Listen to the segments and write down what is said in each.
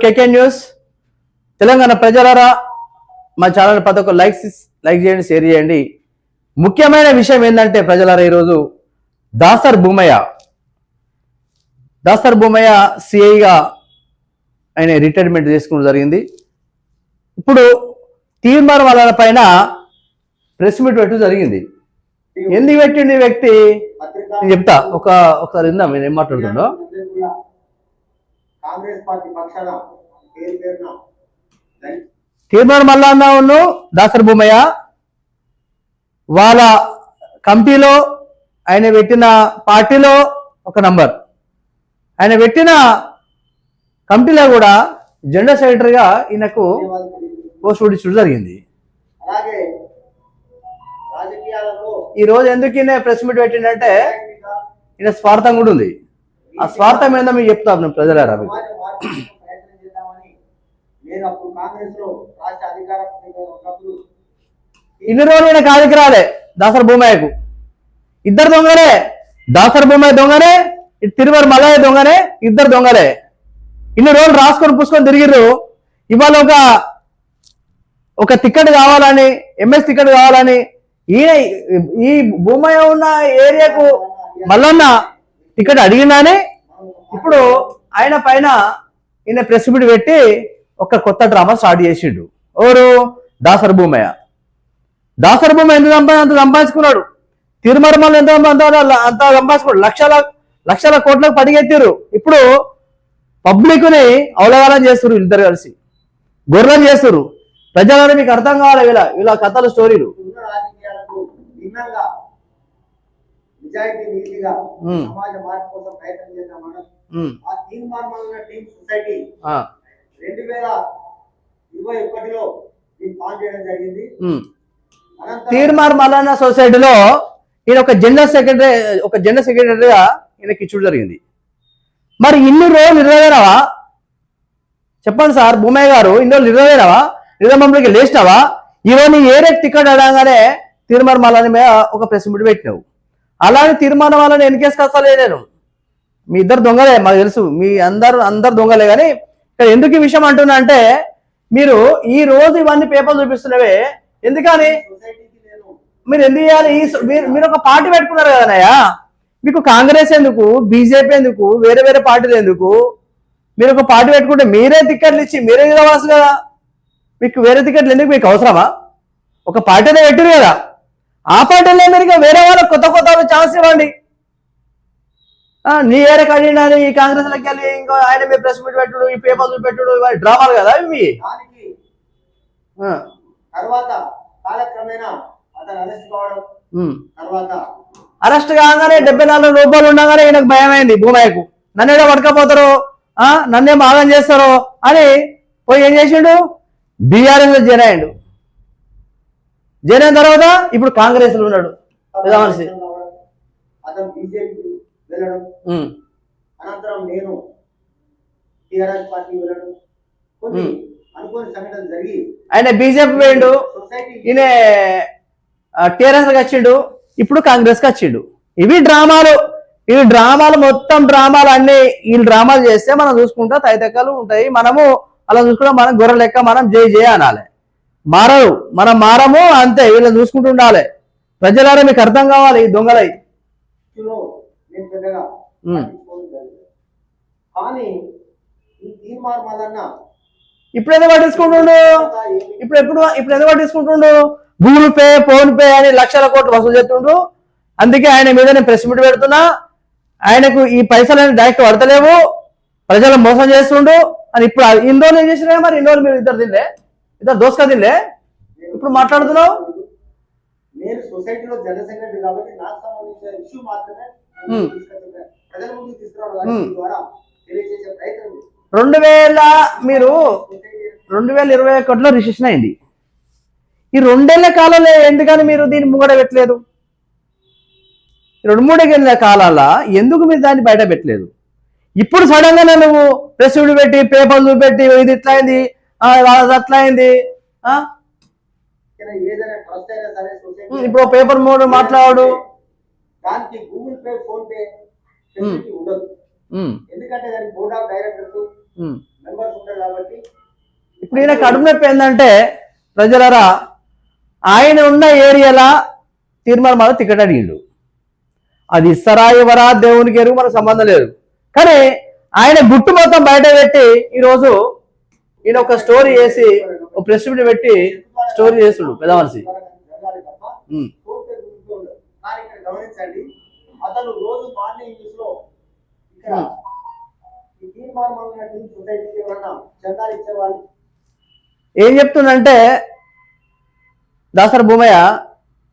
కేకే news. Telangana ప్రజలారా, మా channel ప్రతి ఒక్క లైక్ చేయండి, షేర్ చేయండి. ముఖ్యమైన విషయం ఏంటంటే ప్రజలారా, ఈరోజు దాసర్ భూమయ్య సిఐగా ఆయన రిటైర్మెంట్ చేసుకోవడం జరిగింది. ఇప్పుడు తీర్మానం వాళ్ళ పైన ప్రెస్ మీట్ పెట్టడం జరిగింది. ఎందుకు పెట్టింది ఈ వ్యక్తి నేను చెప్తా, ఒకసారి విందాం నేను ఏం మాట్లాడుతుండో. తీర్మానం మల్లన్న దాసర్ భూమయ్య వాళ్ళ కమిటీలో ఆయన పెట్టిన పార్టీలో ఒక నంబర్, ఆయన పెట్టిన కమిటీలో కూడా జనరల్ సెక్రటరీగా ఈయనకు పోస్ట్ ఇచ్చడం జరిగింది. ఈ రోజు ఎందుకు ఈయన ప్రెస్ మీట్ పెట్టిందంటే ఈయన స్వార్థం కూడా ఉంది. ఆ స్వార్థం ఏందో మీకు చెప్తాను ప్రజలారా. ఇన్ని రోజులు ఈయన కాదికి రాలే దాసర్ భూమయ్యకు. ఇద్దరు దొంగలే, దాసర్ భూమయ్య దొంగనే, తిరుమల మల్లయ్య దొంగనే, ఇద్దరు దొంగలే. ఇన్ని రోజులు రాసుకొని పూసుకొని తిరిగిర్రు. ఇవాళ ఒక టికెట్ కావాలని, ఎంఎస్ టికెట్ కావాలని ఈయన ఈ భూమయ్య ఉన్న ఏరియాకు మల్లన్న టికెట్ అడిగినానే ఇప్పుడు ఆయన పైన ఈయన ప్రెస్ మీట్ పెట్టి ఒక కొత్త డ్రామా స్టార్ట్ చేసిండు. ఎవరు? దాసర్ భూమయ్య ఎంత సంపాదించుకున్నాడు, తిరుమల ఎంత సంపాదించుకున్నాడు, లక్షల కోట్లకు పడిగెత్తారు. ఇప్పుడు పబ్లిక్ని అవలగాలం చేస్తారు, ఇద్దరు కలిసి గొర్రెలు చేస్తారు. ప్రజలని మీకు అర్థం కావాలి వీళ్ళ కథలు, స్టోరీలు. నిజాయితీ నీతిగా సమాజ మార్పు కోసం ప్రయత్నం చేద్దామన్న ఆ టీం సొసైటీ 2021లో ఫామ్ చేయడం జరిగింది. తీర్మార్ మల్లన్న సొసైటీలో ఈయన ఒక జనరల్ సెక్రటరీగా ఈయనకి ఇచ్చడం జరిగింది. మరి ఇన్ని రోజులు నిర్వహణవా? చెప్పండి సార్ భూమయ్య గారు, ఇన్ని రోజులు నిర్వహణవా? నిర్వహణకి లేచినావా? ఈరోజు నీ ఏరే టికెట్ అడగానే తీర్మార్ మల్లన్న మీద ఒక ప్రెస్ మీట్ పెట్టినావు. అలానే తీర్మానం వాళ్ళని ఎన్నికేసుకొస్తలే నేను. మీ ఇద్దరు దొంగలే, మాకు తెలుసు, మీ అందరు దొంగలే. కానీ ఇక్కడ ఎందుకు ఈ విషయం అంటున్నా అంటే, మీరు ఈ రోజు ఇవన్నీ పేపర్లు చూపిస్తున్నవే ఎందుకని? మీరు ఎందుకు చేయాలి? మీరు ఒక పార్టీ పెట్టుకున్నారు కదనయ్యా, మీకు కాంగ్రెస్ ఎందుకు, బీజేపీ ఎందుకు, వేరే వేరే పార్టీలు ఎందుకు? మీరు ఒక పార్టీ పెట్టుకుంటే మీరే టికెట్లు ఇచ్చి మీరే కావచ్చు కదా. మీకు వేరే టికెట్లు ఎందుకు? మీకు అవసరమా? ఒక పార్టీనే పెట్టారు కదా, ఆ పార్టీలో మీరు వేరే వాళ్ళకి కొత్త ఛాన్స్ ఇవ్వండి. నీ ఏరే కడిగినా ఈ కాంగ్రెస్ లోకి వెళ్ళి ఇంకో ఆయన మీద ప్రెస్ మీట్ పెట్టుడు, ఈ పేపర్లు పెట్టుడు, ఇవన్నీ డ్రామాలు కదా ఇవి. అరెస్ట్ కాగానే 74 రూపాయలు ఉండగానే ఈయనకు భయం అయింది భూమయ్యకు. నన్ను ఏదో పట్టుకపోతారో, నన్నేం ఆగం చేస్తారో అని పోయి ఏం చేసిండు, బీఆర్ఎస్ లో జాయిన్ అయ్యిండు. జాయిన్ అయిన తర్వాత ఇప్పుడు కాంగ్రెస్ లో ఉన్నాడు. అనంతరం నేను టిఆర్ఎస్ పార్టీ వెళ్ళడం, కొన్ని అనుకోని సంఘటనలు జరిగి ఆయన బీజేపీ పోయిండు, ఈయన టిఆర్ఎస్ కి వచ్చిండు, ఇప్పుడు కాంగ్రెస్ కి వచ్చిండు. ఇవి డ్రామాలు మొత్తం డ్రామాలు అన్ని. వీళ్ళు డ్రామాలు చేస్తే మనం చూసుకుంటా తైతక్కలు ఉంటాయి. మనము అలా చూసుకుంటా, మనం గొర్రె లెక్క మనం జై అనాలి. మనం మారము అంతే. వీళ్ళని చూసుకుంటూ ఉండాలి. ప్రజలారా మీకు అర్థం కావాలి ఈ దొంగలై. ఇప్పుడు ఎందుకు పట్టించుకుంటుండు? గూగుల్ పే, ఫోన్ పే అని లక్షల కోట్లు వసూలు చేస్తుండు. అందుకే ఆయన మీద నేను ప్రెస్ మీట్ పెడుతున్నా. ఆయనకు ఈ పైసలు డైరెక్ట్ పడతలేవు, ప్రజలను మోసం చేస్తుండు అని. ఇప్పుడు ఇన్ని రోజులు ఏం చేసినా? మరి ఇన్ని రోజులు మీరు ఇద్దరు దోసుగా తినలే. ఇప్పుడు మాట్లాడుతున్నావు. నేను సొసైటీలో జనరల్ సెక్రటరీ కాబట్టి నాకు సంబంధించిన ఇష్యూ మాత్రమే ప్రజల ముందుకు తీసుకురావడం ద్వారా తెలియజేసే ప్రయత్నం. 2021లో రిజిస్ట్రేషన్ అయింది. ఈ 2 ఏళ్ల కాలంలో ఎందుకని మీరు దీన్ని ముంగడ పెట్టలేదు? 2-3 ఏళ్ల కాలాల ఎందుకు మీరు దాన్ని బయట పెట్టలేదు? ఇప్పుడు సడన్ గా నువ్వు ప్రెస్ పెట్టి పేపర్లు పెట్టి ఇది ఇట్లా అయింది, అట్లా అయింది. ఇప్పుడు పేపర్ మోడ్ మాట్లాడు. దానికి గూగుల్ పే, ఫోన్ పే ఉండదు. ఎందుకంటే దానికి బోర్డ్ ఆఫ్ డైరెక్టర్స్ మెంబర్స్ ఉంటారు కాబట్టి ఇప్పుడు ఈయన కడుపు నొప్పి ఏంటంటే ప్రజలరా, ఆయన ఉన్న ఏరియాలో తీర్మానం టికెట్ అడిగిండు. అది ఇస్తారా ఇవ్వరా దేవునికి ఎరుగు, మనకు సంబంధం లేదు. కానీ ఆయన గుట్టు మొత్తం బయట పెట్టి ఈరోజు ఈయన ఒక స్టోరీ చేసి ఒక ప్రెస్ మీట్ పెట్టి స్టోరీ చేస్తుడు పెద్ద మనిషి. గమనించండి, అతను రోజు మార్నింగ్ న్యూస్ లో ఇక్కడ ఈ తీర్మానం సొసైటీకి ఎవరన్నా చందాలు ఇచ్చేవాళ్ళు ఏం చెప్తుండంటే దాసరి భూమయ్య,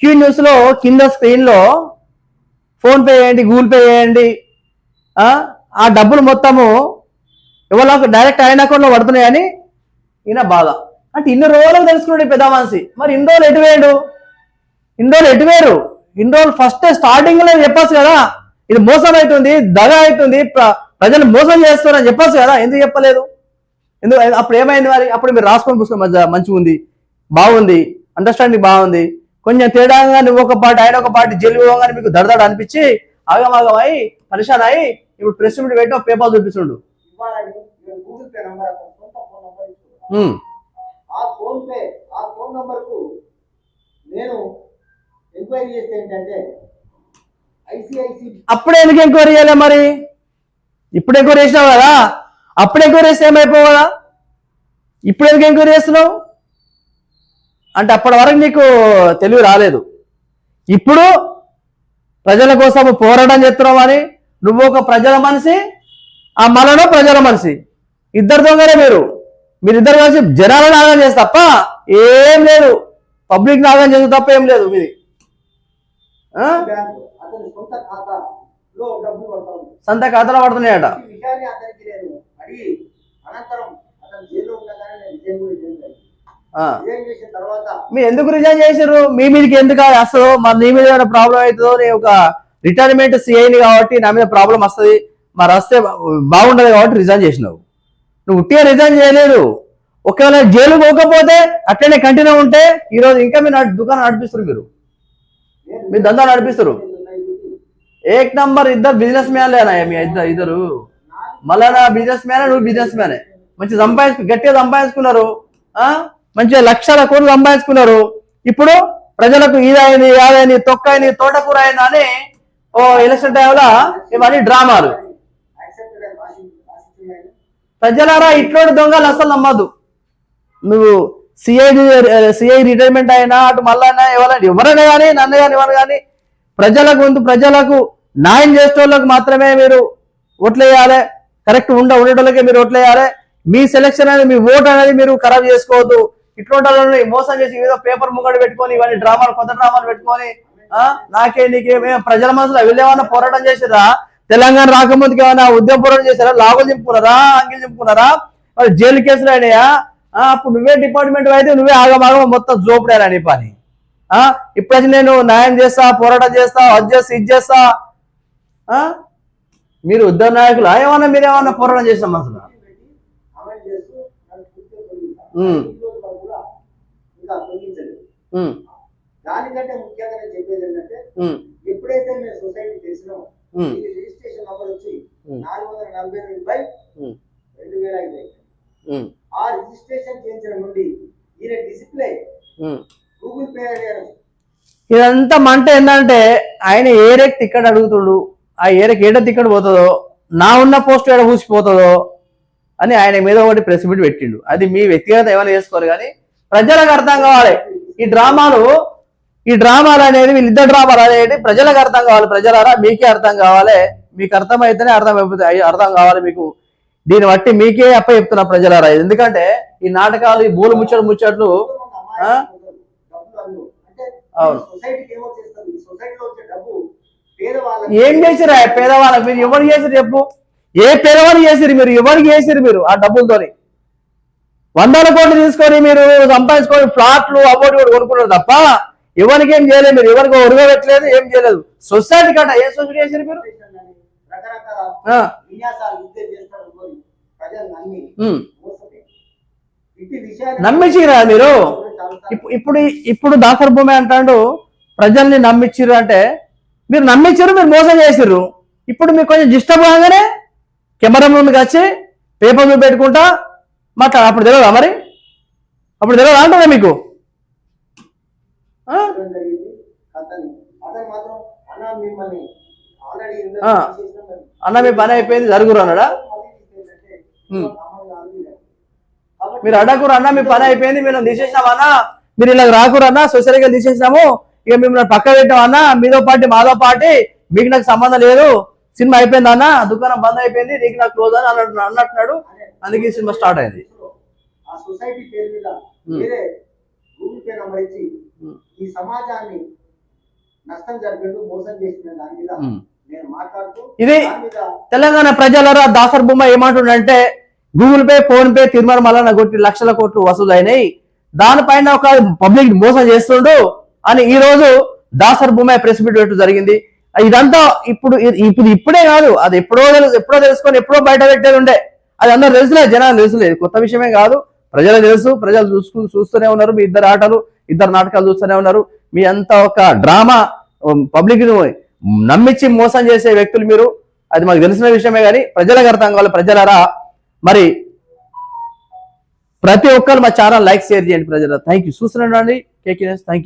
క్యూ న్యూస్ లో కింద స్క్రీన్ లో ఫోన్ పే చేయండి, గూగుల్ పే చేయండి, ఆ డబ్బులు మొత్తము ఎవరికి డైరెక్ట్ ఆయన అకౌంట్లో పడుతున్నాయని ఈయన బాధ. అంటే ఇన్ని రోజులకు తెలుసుకున్నాడు పెద్ద మనిషి. మరి ఇన్ని రోజులు ఎటువేరు? ఇన్ని రోజులు ఫస్ట్ స్టార్టింగ్ లో చెప్పచ్చు కదా, ఇది మోసం అవుతుంది, దగ అవుతుంది, ప్రజలు మోసం చేస్తారని చెప్పచ్చు కదా, ఎందుకు చెప్పలేదు? ఎందుకు అప్పుడు ఏమైంది? మరి అప్పుడు మీరు రాసుకొని పుస్తకం మంచిగా ఉంది, బాగుంది, అండర్స్టాండింగ్ బాగుంది, కొంచెం తేడాగా నువ్వు ఒక పార్టీ ఆయన ఒక పార్టీ జైలు పోగానే మీకు దడదడ అనిపించి ఆగమాగమై పరిశాన్ అయ్యి ఇప్పుడు ప్రెస్ మీట్ పెట్టి ఒక పేపర్ చూపిస్తుండు. గూగుల్ పే నంబర్, సొంత ఫోన్ నంబర్, ఆ ఫోన్ నంబర్ కు నేను ఎంక్వైరీ చేస్తే ఏంటంటే ఐసిఐసి. అప్పుడు ఎందుకు ఎంక్వైరీ చేయాలి? మరి ఇప్పుడు ఎంక్వైరీ చేసినావు కదా, అప్పుడు ఎంక్వైరీ చేస్తే ఏమైపోవు కదా, ఇప్పుడు ఎందుకు ఎంక్వైరీ చేస్తున్నావు? అంటే అప్పటి వరకు నీకు తెలివి రాలేదు. ఇప్పుడు ప్రజల కోసం పోరాటం చేస్తున్నావు అని నువ్వు ఒక ప్రజల మనిషి, ఆ మలను ప్రజల మనిషి, ఇద్దరు దొంగలే మీరిద్దరు కలిసి జనాలను నాగం చేస్తే తప్ప ఏం లేదు, పబ్లిక్ నాగం చేస్తే తప్ప ఏం లేదు. మీది సొంత ఖాతాలో పడుతున్నాయట. మీరు ఎందుకు రిజైన్ చేశారు? మీ మీదకి ఎందుకు వస్తుందో, మరి నీ మీద ఏమైనా ప్రాబ్లం అవుతుందో, నేను ఒక రిటైర్మెంట్ సిఐని కాబట్టి నా మీద ప్రాబ్లం వస్తుంది, మరి వస్తే బాగుండదు కాబట్టి రిజైన్ చేసినావు. నువ్వు ఉట్టిగా రిజైన్ చేయలేదు. ఒకవేళ జైలు పోకపోతే అట్లనే కంటిన్యూ ఉంటే ఈరోజు ఇంకా మీరు దుకాణం నడిపిస్తారు, మీరు దందా నడిపిస్తారు. ఏక్ నంబర్ ఇద్దరు బిజినెస్ మ్యాన్లేనా? మీ ఇద్దరు మళ్ళా బిజినెస్ మ్యానే, నువ్వు బిజినెస్ మ్యానే. మంచి గట్టిగా సంపాదించుకున్నారు, మంచిగా లక్షల కోట్లు సంపాదించుకున్నారు. ఇప్పుడు ప్రజలకు ఇదైంది, యాదైంది, తొక్కైంది, తోటకూర అయింది అని ఓ ఎలక్షన్ టైంలో ఇవన్నీ డ్రామాలు. ప్రజలారా, ఇట్లాంటి దొంగలు అసలు నమ్మద్దు. నువ్వు సిఐ రిటైర్మెంట్ అయినా అటు మళ్ళా ఎవరైనా కానీ నన్ను కానీ ఎవరు కానీ ప్రజలకు న్యాయం చేసేటోళ్ళకి మాత్రమే మీరు ఓట్లు వేయాలి. కరెక్ట్ ఉండేటోళ్ళకే మీరు ఓట్లు వేయాలి. మీ సెలక్షన్ అనేది, మీ ఓటు అనేది మీరు ఖరాబ్ చేసుకోవద్దు. ఇట్లాంటి వాళ్ళని మోసం చేసి ఏదో పేపర్ ముంగడు పెట్టుకొని ఇవన్నీ డ్రామాలు, కొత్త డ్రామాలు పెట్టుకొని నాకే నీకే ప్రజల మనసులో వీళ్ళేమన్నా పోరాటం చేసిరా? తెలంగాణ రాకముందుకు ఏమైనా ఉద్యమ పోరాటం చేశారా? లాభం చింపుకున్నారా? అంగిలు చింపుకున్నారా? మరి జైలు కేసులు అయినాయా? అప్పుడు నువ్వే డిపార్ట్మెంట్ అయితే నువ్వే ఆగమాగం మొత్తం జోపుడారా నీ పని. ఇప్పుడు నేను న్యాయం చేస్తా, పోరాటం చేస్తా, అది చేస్తా, ఇది చేస్తా. మీరు ఉద్యమ నాయకులు ఏమన్నా మీరేమన్నా పోరాటం చేసిన మనసులో? దానికంటే ముఖ్యంగా నేను చెప్పేది ఏంటంటే, ఎప్పుడైతే మేము సొసైటీ చేసినామో రిజిస్ట్రేషన్ నంబర్ వచ్చి 442/2005. ఆ రిజిస్ట్రేషన్ చేయించడం నుండి ఈయన డిస్ప్లే గూగుల్ పే అడిగారు. ఇదంతా మంట ఏంటంటే ఆయన ఏరేకి టికెట్ అడుగుతుడు, ఆ ఏరేకి ఏడ టికెట్ పోతుందో, నా ఉన్న పోస్ట్ ఏడ ఊసిపోతుందో అని ఆయన మీద ఒకటి ప్రెస్ మీట్ పెట్టిండు. అది మీ వ్యక్తిగత ఏమైనా చేసుకోరు, కానీ ప్రజలకు అర్థం కావాలి. ఈ డ్రామాలు అనేది, వీళ్ళిద్దరు డ్రామాలు అనేది ప్రజలకు అర్థం కావాలి. ప్రజలారా, మీకే అర్థం కావాలి. మీకు అర్థమైతేనే అర్థం కావాలి మీకు. దీన్ని బట్టి మీకే అప్ప చెప్తున్నా ప్రజలారా. ఎందుకంటే ఈ నాటకాలు, ఈ బూలు ముచ్చట్లు ఏం చేసిరా పేదవాళ్ళకి? మీరు ఎవరు చేసిరు చెప్పు? ఏ పేదవాళ్ళు చేసిరు? మీరు ఎవరికి చేసిరు? మీరు ఆ డబ్బులతోని 100 కోట్లు తీసుకొని మీరు సంపాదించుకొని ఫ్లాట్లు అవ్వటి కూడా కొనుక్కున్నారు తప్ప ఎవరికి ఏం చేయలేదు. మీరు ఎవరికి ఉరగబెట్టలేదు, ఏం చేయలేదు. సొసైటీ కట్ట ఏ సొసైటీ చేసిరు మీరు? నమ్మించిరా మీరు? ఇప్పుడు దాసరి భూమి అంటాడు ప్రజల్ని నమ్మించిర్రు అంటే, మీరు నమ్మించారు, మీరు మోసం చేసిర్రు. ఇప్పుడు మీకు కొంచెం డిస్టర్బ్ కాగానే కెమెరా ముందుకు వచ్చి పేపర్లు పెట్టుకుంటా మాట్లాడ. అప్పుడు తెలియదా మరి? అప్పుడు తెలియదా అంటుందా మీకు? జరిగింది. అతను మాత్రం అన్న మిమ్మల్ని ఆల్రెడీ అన్న మీ పని అయిపోయింది జరుగురు అన్నాడా? మీరు అడగకూరు అన్న మీ పని అయిపోయింది మేము తీసేసినాం అన్న, మీరు ఇలా రాకూరు అన్న, సొసైటీగా తీసేసినాము, ఇక మిమ్మల్ని పక్క పెట్టాం అన్న, మీతో పాటు మాతో పాటు మీకు నాకు సంబంధం లేదు, సినిమా అయిపోయింది అన్న, దుకాణం బంద్ అయిపోయింది, నీకు నాకు క్లోజ్ అని అన్నట్టున్నాడు. అందుకే ఈ సినిమా స్టార్ట్ అయింది. ఆ సొసైటీ పేరు మీద వేరే గూగుల్ పే నంబర్ ఇచ్చి ఈ సమాజాన్ని నష్టం జరిగినట్టు మోసం చేసిన దాని మీద నేను మాట్లాడుతూ, ఇది తెలంగాణ ప్రజలరా దాసర్ బొమ్మ ఏమంటుండంటే Google Pay, PhonePe, Tirumala Mallanna కొట్టి లక్షల కోట్లు వసూలైనాయి, దానిపైన ఒక పబ్లిక్ మోసం చేస్తుండు అని ఈ రోజు దాసర్ బొమ్మ ప్రెస్ మీట్ పెట్టు జరిగింది. ఇదంతా ఇప్పుడే కాదు, అది ఎప్పుడో తెలుసుకొని ఎప్పుడో బయట పెట్టేది ఉండే. అది అందరూ తెలుసులేదు, జనాలు తెలుసులేదు, కొత్త విషయమే కాదు, ప్రజలు తెలుసు, ప్రజలు చూస్తూనే ఉన్నారు. మీ ఇద్దరు ఆటలు, ఇద్దరు నాటకాలు చూస్తూనే ఉన్నారు. మీ అంతా ఒక డ్రామా, పబ్లిక్ నమ్మించి మోసం చేసే వ్యక్తులు మీరు. అది మాకు తెలిసిన విషయమే, కానీ ప్రజలకు అర్థం కావాలి. ప్రజలరా మరి ప్రతి ఒక్కరు మా ఛానల్ లైక్ షేర్ చేయండి ప్రజలు. Thank you. చూస్తున్నాండి కేకే న్యూస్. Thank you.